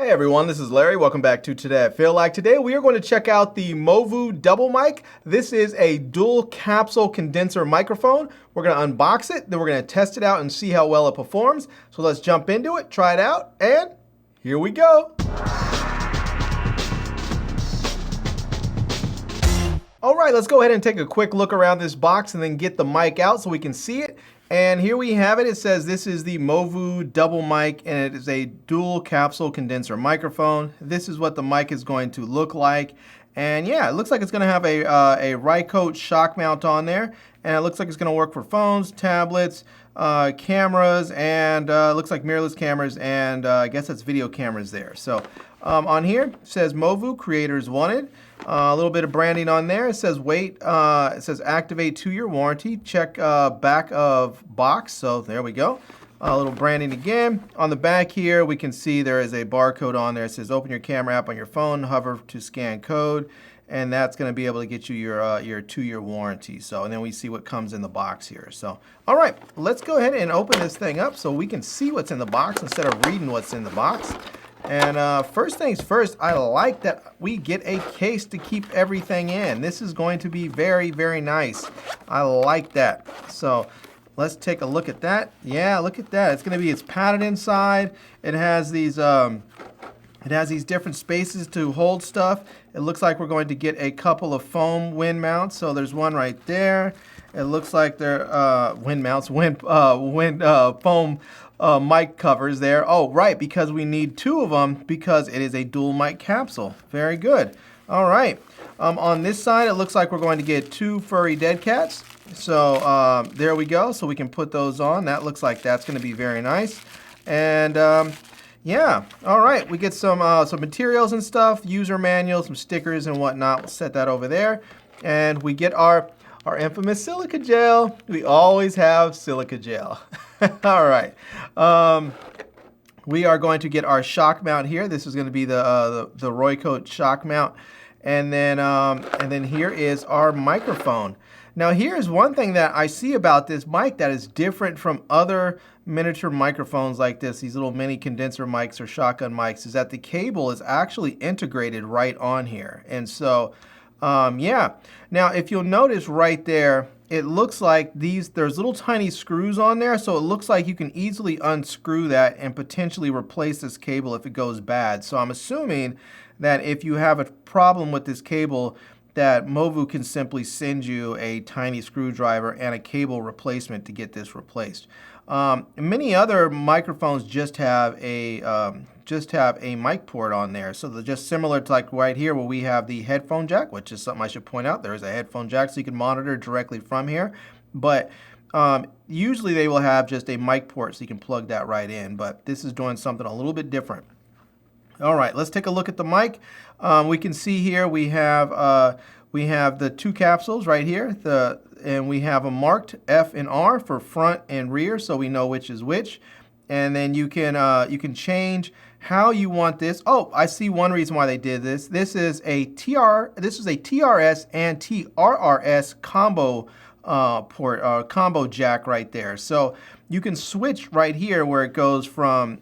Hey everyone, this is Larry. Welcome back to Today I Feel Like. Today we are going to check out the Movo double mic. This is a dual capsule condenser microphone. We're going to unbox it, then we're going to test it out and see how well it performs. So let's jump into it, try it out, and here we go. All right, let's go ahead and take a quick look around this box and then get the mic out so we can see it. And here we have it. It says this is the Movo double mic, and it is a dual capsule condenser microphone. This is what the mic is going to look like. And yeah, it looks like it's going to have a Rycote shock mount on there. And it looks like it's going to work for phones, tablets, cameras, and looks like mirrorless cameras, and I guess that's video cameras there. So on here, it says Movo creators wanted. A little bit of branding on there. It says wait. It says activate 2-year warranty. Check back of box. So there we go. A little branding again. On the back here, we can see there is a barcode on there. It says open your camera app on your phone, hover to scan code, and that's going to be able to get you your 2-year warranty. So, and then we see what comes in the box here. So, all right, let's go ahead and open this thing up so we can see what's in the box instead of reading what's in the box. And first things first, I like that we get a case to keep everything in. This is going to be very, very nice. I like that. So let's take a look at that. Yeah, look at that. It's padded inside. It has these different spaces to hold stuff. It looks like we're going to get a couple of foam wind mounts. So there's one right there. It looks like they're wind mounts, foam mic covers there. Oh, right, because we need 2 of them because it is a dual mic capsule. Very good. All right. On this side, it looks like we're going to get 2 furry dead cats. So there we go. So we can put those on. That looks like that's going to be very nice. And yeah, all right. We get some materials and stuff, user manual, some stickers and whatnot. We'll set that over there. And we get our infamous silica gel. We always have silica gel. All right. We are going to get our shock mount here. This is going to be the Rycote shock mount. And then here is our microphone. Now here's one thing that I see about this mic that is different from other miniature microphones like this, these little mini condenser mics or shotgun mics, is that the cable is actually integrated right on here. And so yeah. Now, if you'll notice right there, it looks like there's little tiny screws on there, so it looks like you can easily unscrew that and potentially replace this cable if it goes bad. So I'm assuming that if you have a problem with this cable, that Movo can simply send you a tiny screwdriver and a cable replacement to get this replaced. Many other microphones just have a mic port on there, so they're just similar to like right here where we have the headphone jack, which is something I should point out. There is a headphone jack, so you can monitor directly from here. But usually they will have just a mic port, so you can plug that right in. But this is doing something a little bit different. All right, let's take a look at the mic. We can see here we have the 2 capsules right here, and we have them marked F and R for front and rear, so we know which is which. And then you can change how you want this. Oh, I see one reason why they did this. This is a TRS and TRRS combo port, combo jack right there. So you can switch right here where it goes from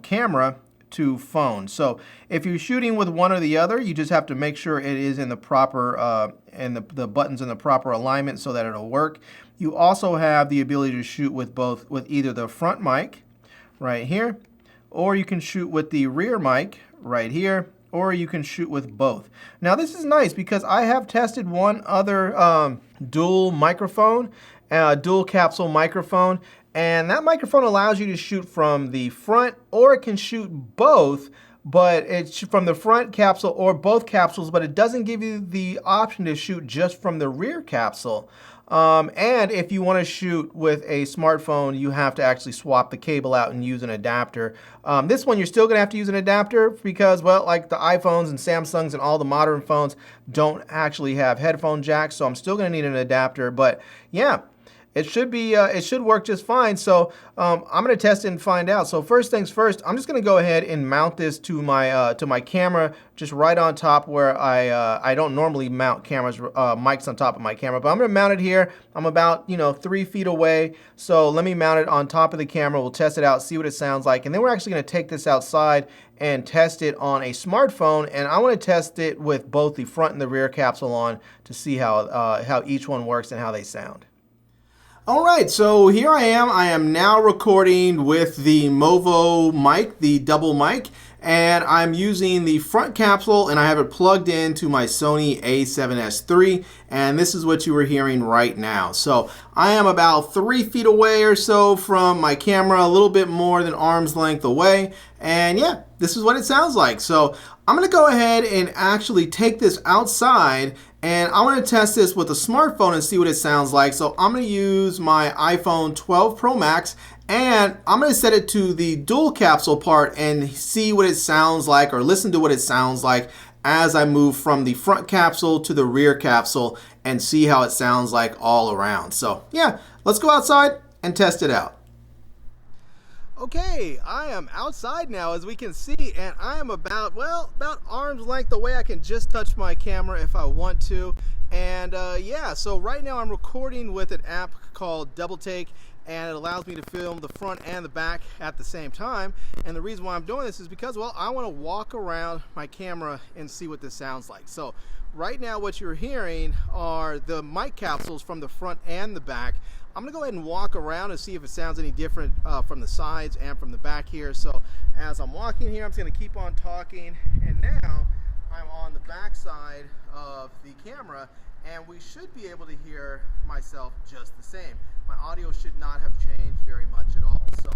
camera to phone. So if you're shooting with one or the other, you just have to make sure it is in the proper and the buttons in the proper alignment so that it'll work. You also have the ability to shoot with either the front mic right here, or you can shoot with the rear mic right here, or you can shoot with both. Now this is nice because I have tested one other dual microphone, dual capsule microphone, and that microphone allows you to shoot from the front, or it can shoot both, but it's from the front capsule or both capsules, but it doesn't give you the option to shoot just from the rear capsule. And if you want to shoot with a smartphone, you have to actually swap the cable out and use an adapter. This one, you're still going to have to use an adapter because, well, like the iPhones and Samsungs and all the modern phones don't actually have headphone jacks, so I'm still going to need an adapter. But yeah, it should work just fine. So I'm going to test it and find out. So first things first, I'm just going to go ahead and mount this to my camera, just right on top where I don't normally mount mics on top of my camera, but I'm going to mount it here. I'm about 3 feet away. So let me mount it on top of the camera. We'll test it out, see what it sounds like, and then we're actually going to take this outside and test it on a smartphone, and I want to test it with both the front and the rear capsule on to see how each one works and how they sound. All right, so here I am. I am now recording with the Movo mic, the double mic, and I'm using the front capsule, and I have it plugged into my Sony a7S III, and this is what you are hearing right now. So I am about 3 feet away or so from my camera, a little bit more than arm's length away, and yeah, this is what it sounds like. So I'm going to go ahead and actually take this outside, and I want to test this with a smartphone and see what it sounds like. So I'm going to use my iPhone 12 Pro Max, and I'm going to set it to the dual capsule part and see what it sounds like, or listen to what it sounds like as I move from the front capsule to the rear capsule and see how it sounds like all around. So yeah, let's go outside and test it out. Okay, I am outside now, as we can see, and I am about arm's length away. I can just touch my camera if I want to. And yeah, so right now I'm recording with an app called Double Take, and it allows me to film the front and the back at the same time. And the reason why I'm doing this is because, well, I want to walk around my camera and see what this sounds like. So right now what you're hearing are the mic capsules from the front and the back. I'm going to go ahead and walk around and see if it sounds any different from the sides and from the back here. So as I'm walking here, I'm just going to keep on talking, and now I'm on the back side of the camera, and we should be able to hear myself just the same. My audio should not have changed very much at all. So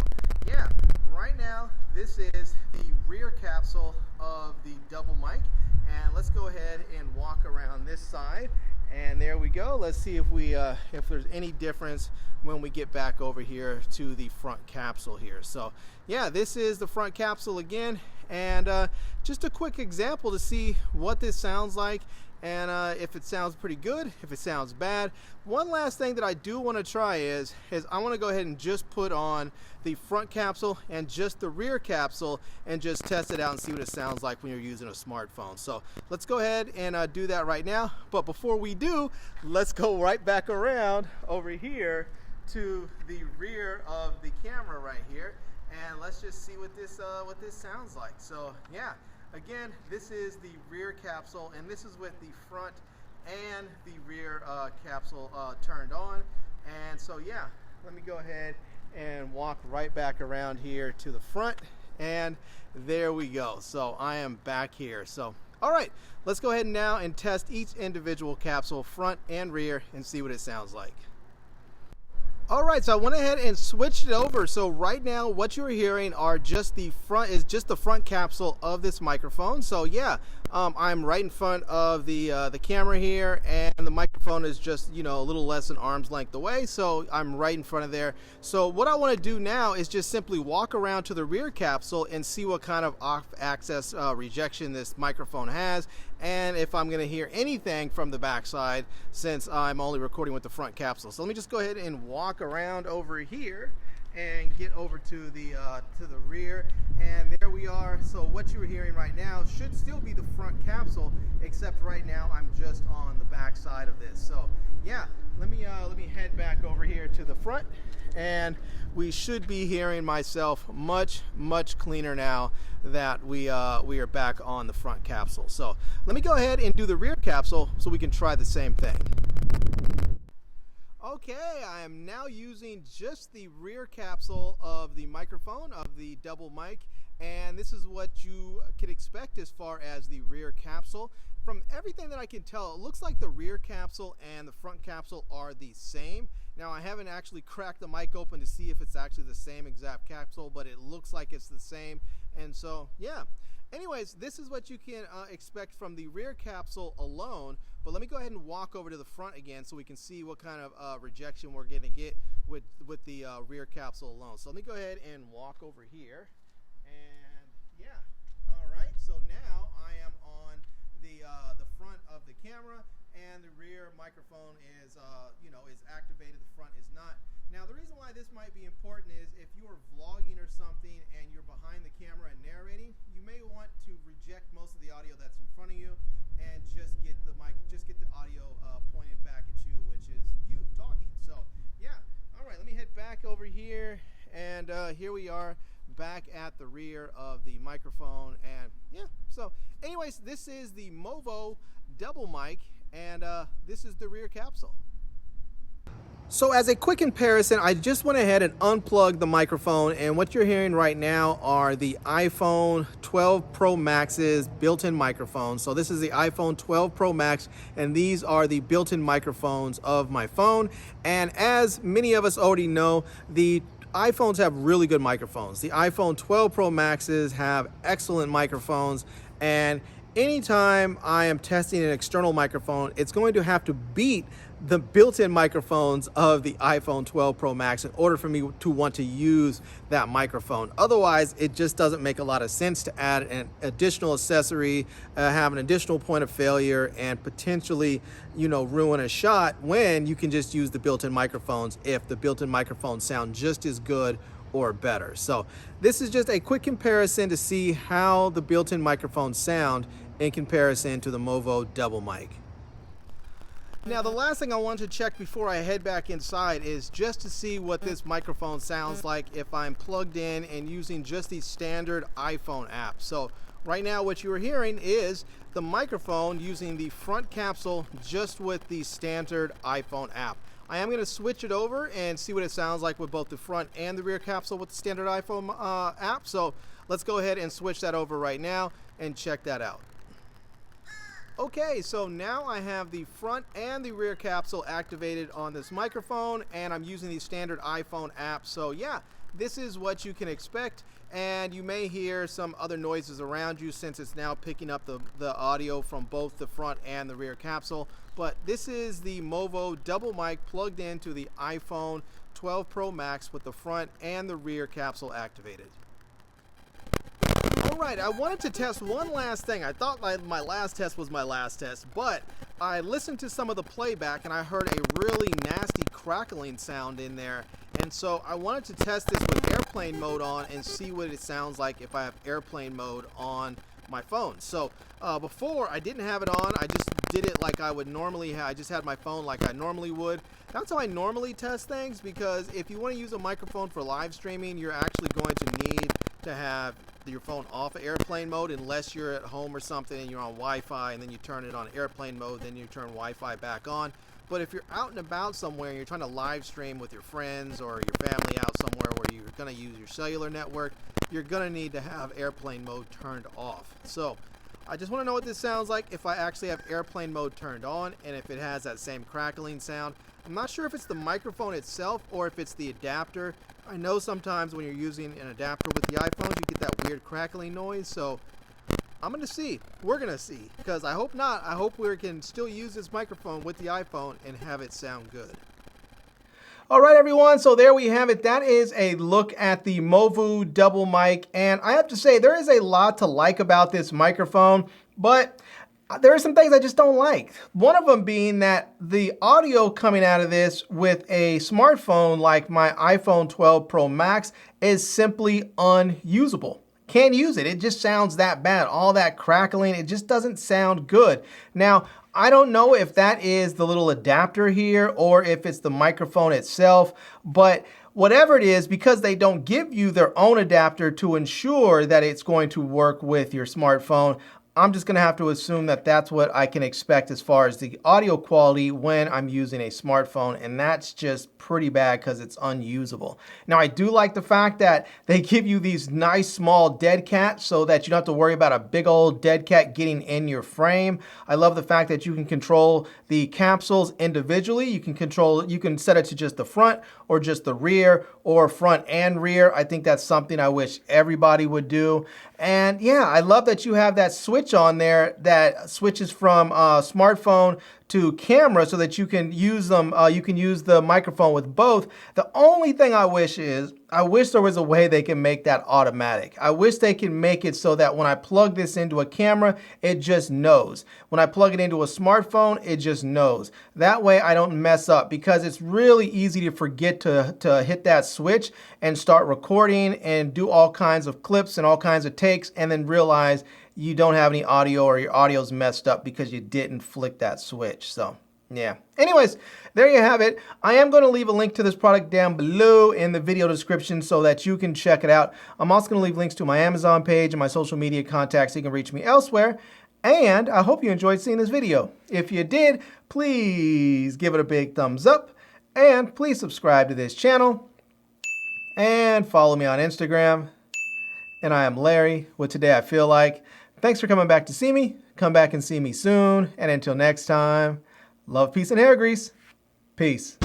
yeah, right now this is the rear capsule of the double mic, and let's go ahead and walk around this side. And there we go. Let's see if there's any difference when we get back over here to the front capsule here. So yeah, this is the front capsule again, and just a quick example to see what this sounds like, and if it sounds pretty good, if it sounds bad. One last thing that I do want to try is I want to go ahead and just put on the front capsule and just the rear capsule and just test it out and see what it sounds like when you're using a smartphone. So let's go ahead and do that right now. But before we do, let's go right back around over here to the rear of the camera right here, and let's just see what this sounds like. So yeah, again, this is the rear capsule, and this is with the front and the rear capsule turned on. And so yeah, let me go ahead and walk right back around here to the front, and there we go. So I am back here. So all right, let's go ahead now and test each individual capsule, front and rear, and see what it sounds like. All right, so I went ahead and switched it over. So right now what you're hearing are just the front capsule of this microphone. So yeah, I'm right in front of the camera here, and the microphone is just, you know, a little less than arm's length away. So I'm right in front of there. So what I want to do now is just simply walk around to the rear capsule and see what kind of off-axis rejection this microphone has, and if I'm going to hear anything from the backside, since I'm only recording with the front capsule. So let me just go ahead and walk around over here and get over to the rear, and there we are. So what you were hearing right now should still be the front capsule, except right now I'm just on the back side of this. So yeah, let me head back over here to the front, and we should be hearing myself much cleaner now that we are back on the front capsule. So let me go ahead and do the rear capsule so we can try the same thing. Okay, I am now using just the rear capsule of the microphone of the double mic, and this is what you could expect as far as the rear capsule. From everything that I can tell, it looks like the rear capsule and the front capsule are the same. Now, I haven't actually cracked the mic open to see if it's actually the same exact capsule, but it looks like it's the same. And so, yeah. Anyways, this is what you can expect from the rear capsule alone. But let me go ahead and walk over to the front again so we can see what kind of rejection we're going to get with the rear capsule alone. So let me go ahead and walk over here. And yeah, all right. So now I am on the front of the camera, and the rear microphone is is activated. The front is not. Now, the reason why this might be important is if you are vlogging or something and you're behind the camera and narrating, you may want to reject most of the audio that's in front of you and just get the audio pointed back at you, which is you talking. So yeah, all right, let me head back over here, and here we are back at the rear of the microphone. And yeah, so anyways, this is the Movo double mic, and this is the rear capsule. So as a quick comparison, I just went ahead and unplugged the microphone, and what you're hearing right now are the iPhone 12 Pro Max's built-in microphones. So this is the iPhone 12 Pro Max, and these are the built-in microphones of my phone. And as many of us already know, the iPhones have really good microphones. The iPhone 12 Pro Maxes have excellent microphones, and anytime I am testing an external microphone, it's going to have to beat the built-in microphones of the iPhone 12 Pro Max in order for me to want to use that microphone. Otherwise, it just doesn't make a lot of sense to add an additional accessory, have an additional point of failure, and potentially, ruin a shot when you can just use the built-in microphones if the built-in microphones sound just as good or better. So this is just a quick comparison to see how the built-in microphones sound in comparison to the Movo double mic. Now, the last thing I want to check before I head back inside is just to see what this microphone sounds like if I'm plugged in and using just the standard iPhone app. So right now what you are hearing is the microphone using the front capsule just with the standard iPhone app. I am going to switch it over and see what it sounds like with both the front and the rear capsule with the standard iPhone app. So let's go ahead and switch that over right now and check that out. Okay, so now I have the front and the rear capsule activated on this microphone, and I'm using the standard iPhone app. So yeah, this is what you can expect, and you may hear some other noises around you since it's now picking up the audio from both the front and the rear capsule. But this is the Movo double mic plugged into the iPhone 12 Pro Max with the front and the rear capsule activated. Alright, I wanted to test one last thing. I thought my last test was my last test, but I listened to some of the playback and I heard a really nasty crackling sound in there. And so I wanted to test this with airplane mode on and see what it sounds like if I have airplane mode on my phone. So before, I didn't have it on. I just did it like I would normally have. I just had my phone like I normally would. That's how I normally test things, because if you want to use a microphone for live streaming, you're actually going to need to have your phone off of airplane mode unless you're at home or something and you're on Wi-Fi, and then you turn it on airplane mode, then you turn Wi-Fi back on. But if you're out and about somewhere and you're trying to live stream with your friends or your family out somewhere where you're going to use your cellular network, you're going to need to have airplane mode turned off. So I just want to know what this sounds like if I actually have airplane mode turned on and if it has that same crackling sound. I'm not sure if it's the microphone itself or if it's the adapter. I know sometimes when you're using an adapter with the iPhone, you get that weird crackling noise. So I'm going to see. We're going to see. Because I hope not. I hope we can still use this microphone with the iPhone and have it sound good. All right, everyone. So there we have it. That is a look at the Movo double mic. And I have to say, there is a lot to like about this microphone, but there are some things I just don't like. One of them being that the audio coming out of this with a smartphone like my iPhone 12 Pro Max is simply unusable. Can't use it. It just sounds that bad. All that crackling, it just doesn't sound good. Now, I don't know if that is the little adapter here or if it's the microphone itself, but whatever it is, because they don't give you their own adapter to ensure that it's going to work with your smartphone, I'm just going to have to assume that that's what I can expect as far as the audio quality when I'm using a smartphone, and that's just pretty bad because it's unusable. Now, I do like the fact that they give you these nice small dead cats so that you don't have to worry about a big old dead cat getting in your frame. I love the fact that you can control the capsules individually. You can set it to just the front or just the rear or front and rear. I think that's something I wish everybody would do. And yeah, I love that you have that switch on there that switches from smartphone to camera so that you can use them. You can use the microphone with both. The only thing I wish is, I wish there was a way they can make that automatic. I wish they can make it so that when I plug this into a camera, it just knows. When I plug it into a smartphone, it just knows. That way I don't mess up, because it's really easy to forget to hit that switch and start recording and do all kinds of clips and all kinds of takes and then realize you don't have any audio or your audio's messed up because you didn't flick that switch. So Yeah. Anyways, there you have it. I am going to leave a link to this product down below in the video description so that you can check it out. I'm also going to leave links to my Amazon page and my social media contacts so you can reach me elsewhere. And I hope you enjoyed seeing this video. If you did, please give it a big thumbs up. And please subscribe to this channel. And follow me on Instagram. And I am Larry with Today I Feel Like. Thanks for coming back to see me. Come back and see me soon. And until next time, love, peace, and hair grease. Peace.